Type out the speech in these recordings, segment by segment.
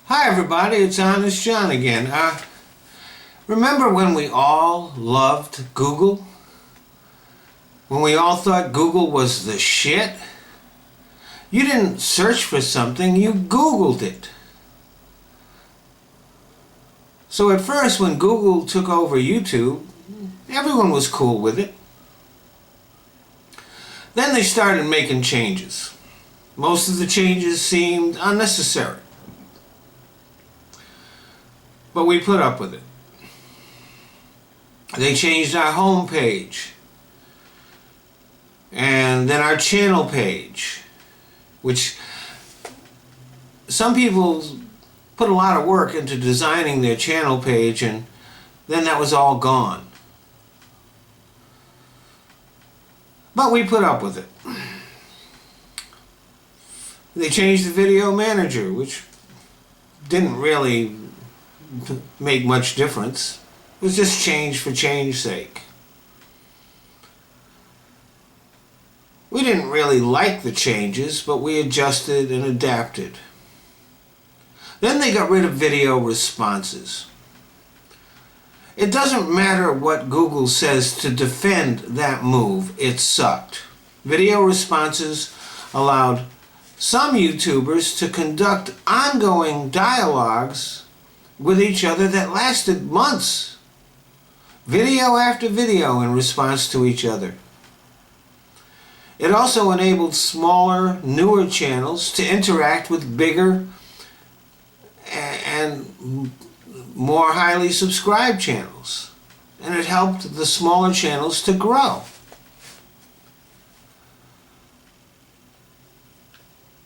Hi everybody, it's Honest John again. Remember when we all loved Google? When we all thought Google was the shit? You didn't search for something, you Googled it. So at first when Google took over YouTube, everyone was cool with it. Then they started making changes. Most of the changes seemed unnecessary. But we put up with it. They changed our home page. And then our channel page. Which some people put a lot of work into designing their channel page, and then that was all gone. But we put up with it. They changed the video manager, which didn't really make much difference. It was just change for change's sake. We didn't really like the changes, but we adjusted and adapted. Then they got rid of video responses. It doesn't matter what Google says to defend that move, it sucked. Video responses allowed some YouTubers to conduct ongoing dialogues with each other that lasted months. Video after video in response to each other. It also enabled smaller, newer channels to interact with bigger and more highly subscribed channels. And it helped the smaller channels to grow.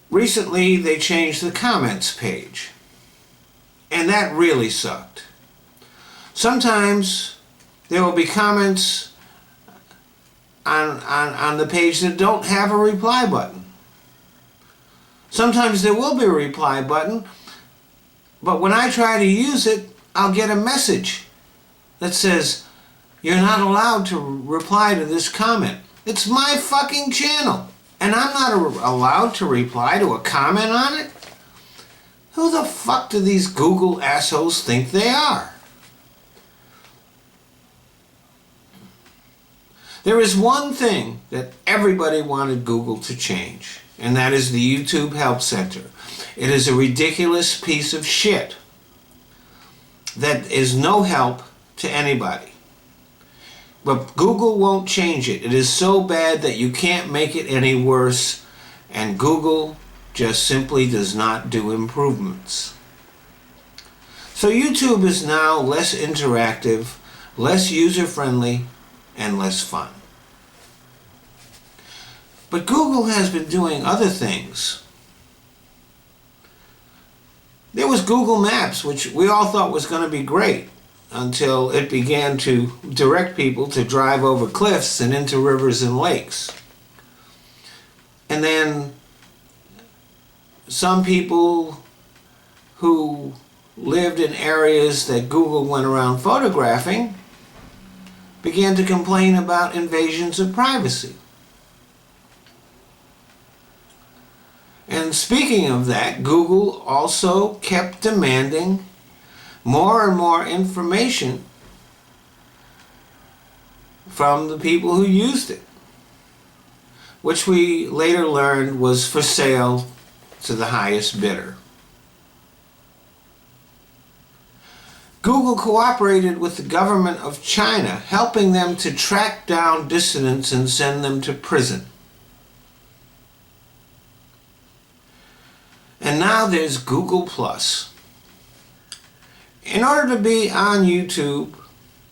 Recently, they changed the comments page. And that really sucked. Sometimes there will be comments on the page that don't have a reply button. Sometimes there will be a reply button, but when I try to use it, I'll get a message that says, "You're not allowed to reply to this comment." It's my fucking channel, and I'm not allowed to reply to a comment on it? Who the fuck do these Google assholes think they are? There is one thing that everybody wanted Google to change, and that is the YouTube Help Center. It is a ridiculous piece of shit that is no help to anybody. But Google won't change it. It is so bad that you can't make it any worse, and Google just simply does not do improvements. So YouTube is now less interactive, less user-friendly, and less fun. But Google has been doing other things. There was Google Maps, which we all thought was going to be great until it began to direct people to drive over cliffs and into rivers and lakes. And then some people who lived in areas that Google went around photographing began to complain about invasions of privacy. And speaking of that, Google also kept demanding more and more information from the people who used it, which we later learned was for sale to the highest bidder. Google cooperated with the government of China, helping them to track down dissidents and send them to prison. And now there's Google+. In order to be on YouTube,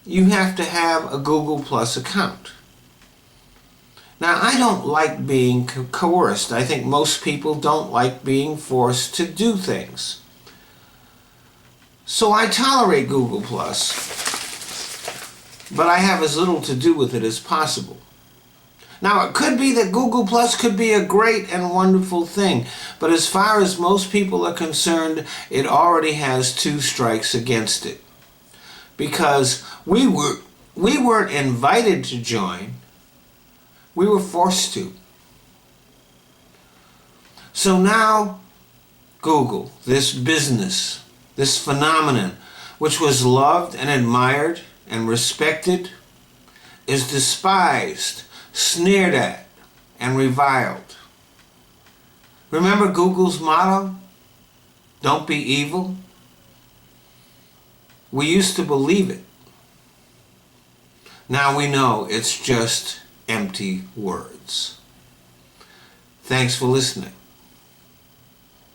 you have to have a Google+ account. Now, I don't like being coerced. I think most people don't like being forced to do things. So I tolerate Google+, but I have as little to do with it as possible. Now, it could be that Google Plus could be a great and wonderful thing, but as far as most people are concerned, it already has 2 strikes against it. Because we weren't invited to join, we were forced to. So now Google, this business, this phenomenon, which was loved and admired and respected, is despised, sneered at, and reviled. Remember Google's motto? Don't be evil. We used to believe it. Now we know it's just empty words. Thanks for listening.